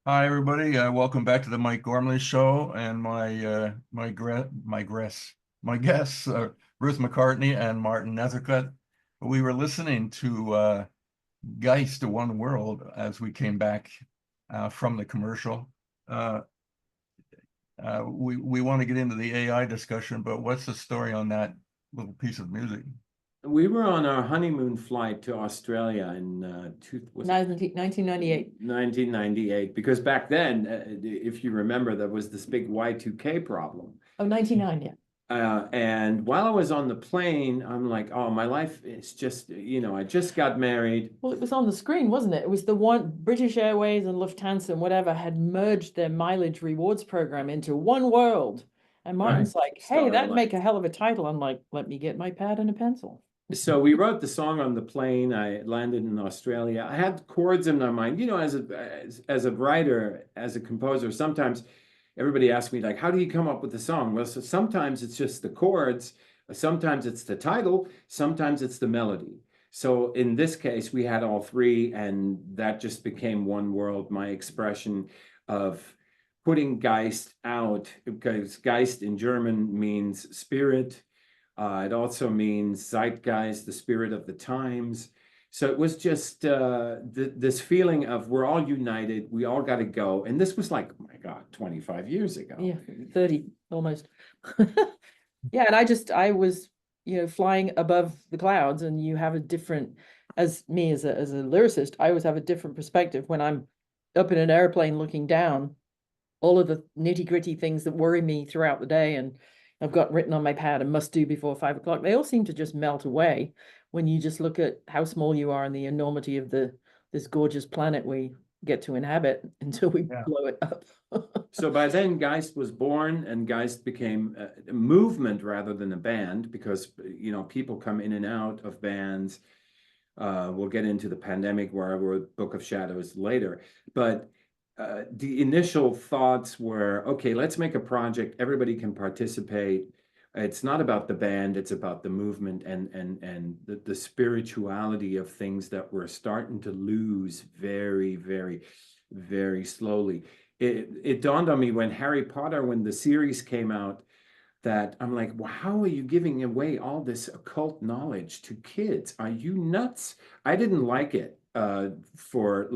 Hi, everybody. Welcome back to the Mike Gormley Show, and my guests, Ruth McCartney and Martin Nethercutt. We were listening to GEIST, One World, as we came back from the commercial. We want to get into the AI discussion, but what's the story on that little piece of music? We were on our honeymoon flight to Australia in 1998. 1998, because back then, if you remember, there was this big Y2K problem. Oh, 1990. And while I was on the plane, I'm like, oh, my life is just, I just got married. Well, it was on the screen, wasn't it? It was the one British Airways and Lufthansa and whatever had merged their mileage rewards program into one world. And Martin's like, hey, that'd make a hell of a title. I'm like, let me get my pad and a pencil. So we wrote the song on the plane. I landed in Australia. I had chords in my mind. As a writer, as a composer, sometimes everybody asks me, like, how do you come up with the song? Well, so sometimes it's just the chords, sometimes it's the title, sometimes it's the melody. So in this case, we had all three, and that just became One World, my expression of putting Geist out, because Geist in German means spirit. It also means zeitgeist, the spirit of the times. So it was just this feeling of we're all united, we all got to go. And this was like, oh my God, 25 years ago. Yeah, 30 almost. Yeah, and I was, flying above the clouds, and you have a different, as a lyricist, I always have a different perspective when I'm up in an airplane looking down, all of the nitty-gritty things that worry me throughout the day and I've got written on my pad and must do before 5 o'clock. They all seem to just melt away when you just look at how small you are and the enormity of this gorgeous planet we get to inhabit until we blow it up. So by then, Geist was born, and Geist became a movement rather than a band, because people come in and out of bands. We'll get into the pandemic where I wrote Book of Shadows later, but the initial thoughts were, okay, let's make a project. Everybody can participate. It's not about the band, it's about the movement and the spirituality of things that we're starting to lose very, very, very slowly. It dawned on me when when the series came out, that I'm like, well, how are you giving away all this occult knowledge to kids? Are you nuts? I didn't like it. For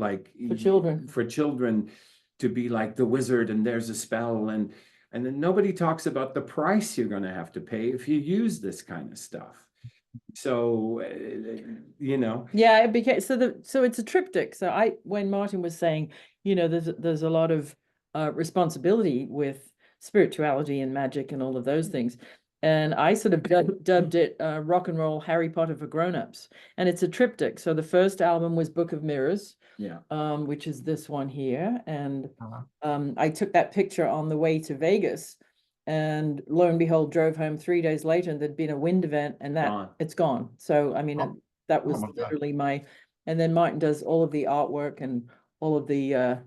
children to be like the wizard and there's a spell, and then nobody talks about the price you're going to have to pay if you use this kind of stuff. So yeah, it became so it's a triptych. So when Martin was saying, there's a lot of responsibility with spirituality and magic and all of those things. And I sort of dubbed it Rock and Roll Harry Potter for Grown-Ups. And it's a triptych. So the first album was Book of Mirrors, which is this one here. And I took that picture on the way to Vegas. And lo and behold, drove home 3 days later, and there'd been a wind event, and it's gone. So, I mean, that was literally and then Martin does all of the artwork and all of the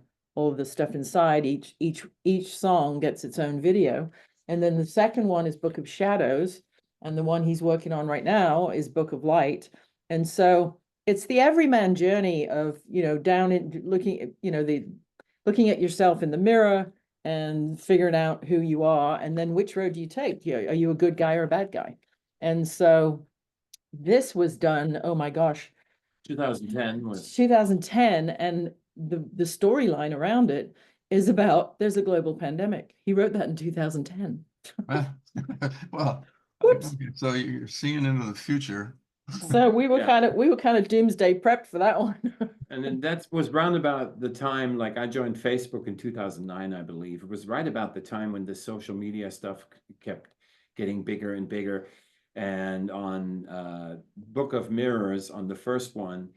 stuff inside. Each song gets its own video. And then the second one is Book of Shadows, and the one he's working on right now is Book of Light. And so it's the everyman journey of, down in looking at, looking at yourself in the mirror and figuring out who you are, and then which road do you take? Are you a good guy or a bad guy? And so this was done, oh my gosh, 2010, and the storyline around it is about there's a global pandemic. He wrote that in 2010. Well, so you're seeing into the future. So we were kind of doomsday prepped for that one. And then that was round about the time, like I joined Facebook in 2009, I believe. It was right about the time when the social media stuff kept getting bigger and bigger. And on Book of Mirrors, on the first one,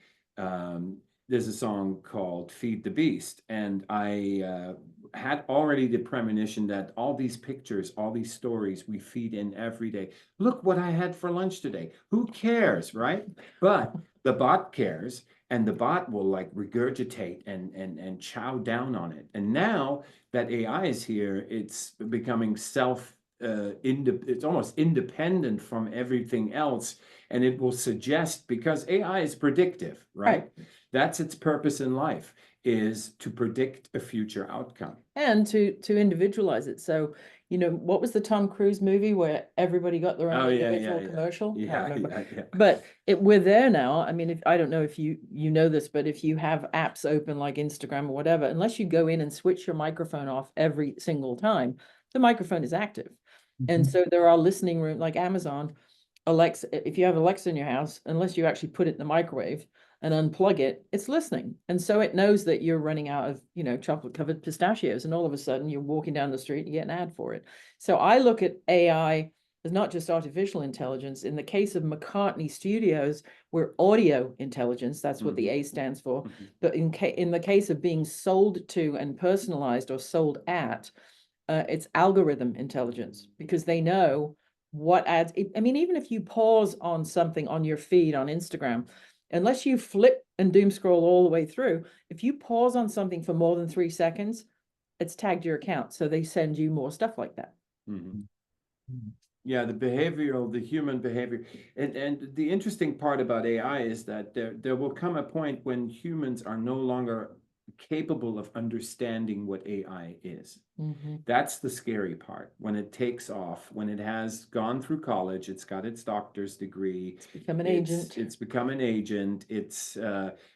there's a song called Feed the Beast. And I had already the premonition that all these pictures, all these stories we feed in every day. Look what I had for lunch today. Who cares, right? But the bot cares, and the bot will like regurgitate and chow down on it. And now that AI is here, it's becoming it's almost independent from everything else, and it will suggest, because AI is predictive, right? That's its purpose in life, is to predict a future outcome. And to individualize it. So, you know, what was the Tom Cruise movie where everybody got their own individual commercial? Can't remember. But we're there now. I mean, I don't know if you know this, but if you have apps open like Instagram or whatever, unless you go in and switch your microphone off every single time, the microphone is active. And so there are listening rooms like Amazon, Alexa. If you have Alexa in your house, unless you actually put it in the microwave and unplug it, it's listening. And so it knows that you're running out of, you know, chocolate covered pistachios. And all of a sudden you're walking down the street, you get an ad for it. So I look at AI as not just artificial intelligence. In the case of McCartney Studios, we're audio intelligence. That's what the A stands for. But in the case of being sold to and personalized or sold at, it's algorithm intelligence, because they know what ads. I mean, even if you pause on something on your feed on Instagram, unless you flip and doom scroll all the way through, if you pause on something for more than 3 seconds, it's tagged your account. So they send you more stuff like that. Yeah, the human behavior. And the interesting part about AI is that there will come a point when humans are no longer capable of understanding what AI is. That's the scary part. When it takes off, when it has gone through college, it's got its doctor's degree. It's become an agent. It's become an agent. It's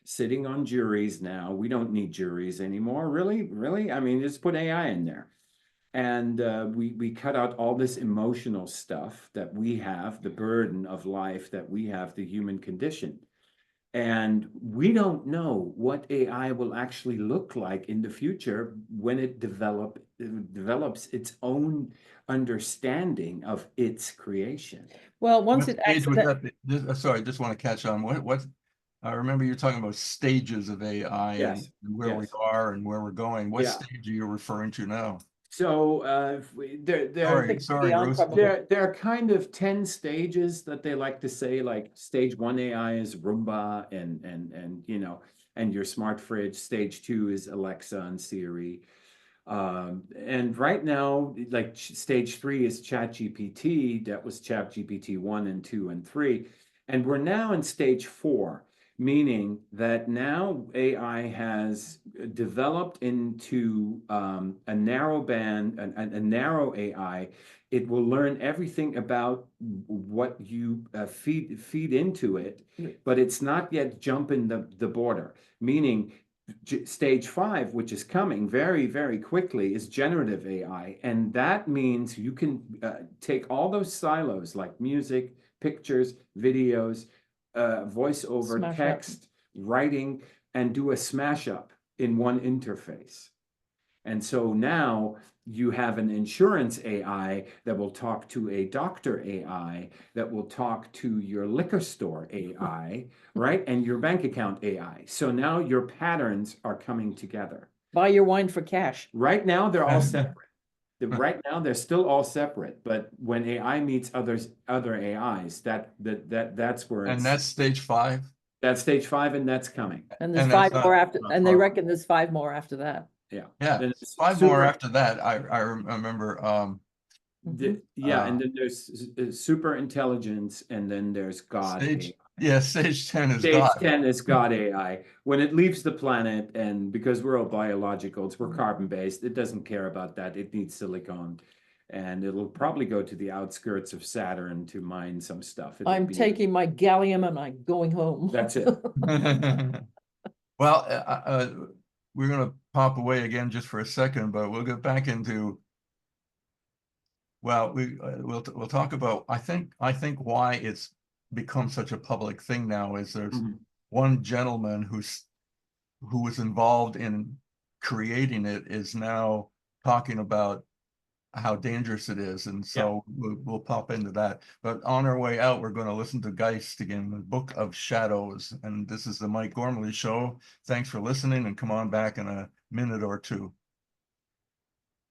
sitting on juries now. We don't need juries anymore. Really? I mean, just put AI in there. And we cut out all this emotional stuff that we have, the burden of life that we have, the human condition. And we don't know what AI will actually look like in the future when it develops its own understanding of its creation. Well, once What it stage was that? Sorry, I just want to catch on. What I remember you're talking about stages of AI and where we are and where we're going. What stage are you referring to now? So sorry, Ruth. There are kind of 10 stages that they like to say, like stage 1 AI is Roomba and you know, and your smart fridge. Stage 2 is Alexa and Siri. And right now, like stage 3 is ChatGPT. That was ChatGPT 1 and 2 and 3. And we're now in stage 4. Meaning that now AI has developed into a narrow band, a narrow AI. It will learn everything about what you feed into it, but it's not yet jumping the border. Meaning stage 5, which is coming very, very quickly, is generative AI. And that means you can take all those silos like music, pictures, videos, voiceover, text, writing, and do a smash up in one interface. And so now you have an insurance AI that will talk to a doctor AI, that will talk to your liquor store AI, right? And your bank account AI. So now your patterns are coming together. Buy your wine for cash. Right now, they're all separate. Right now, they're still all separate, but when AI meets other AIs, that's where it's. And that's stage 5? That's stage 5, and that's coming. And there's 5 more after, and they reckon there's 5 more after that. Yeah. Yeah, 5 more after that. I remember. And then there's super intelligence, and then there's God AI. Yeah, stage 10 is Stage God. 10 is God AI. When it leaves the planet, and because we're all biologicals, we're carbon-based, it doesn't care about that. It needs silicon. And it'll probably go to the outskirts of Saturn to mine some stuff. I'm taking my gallium and I'm going home. That's it. Well, we're going to pop away again just for a second, but we'll get back into. Well, we'll talk about. I think why it's become such a public thing now is there's one gentleman who was involved in creating it is now talking about how dangerous it is, and so we'll pop into that. But on our way out, we're going to listen to GEIST again, the Book of Shadows, and this is the Mike Gormley Show. Thanks for listening, and come on back in a minute or two.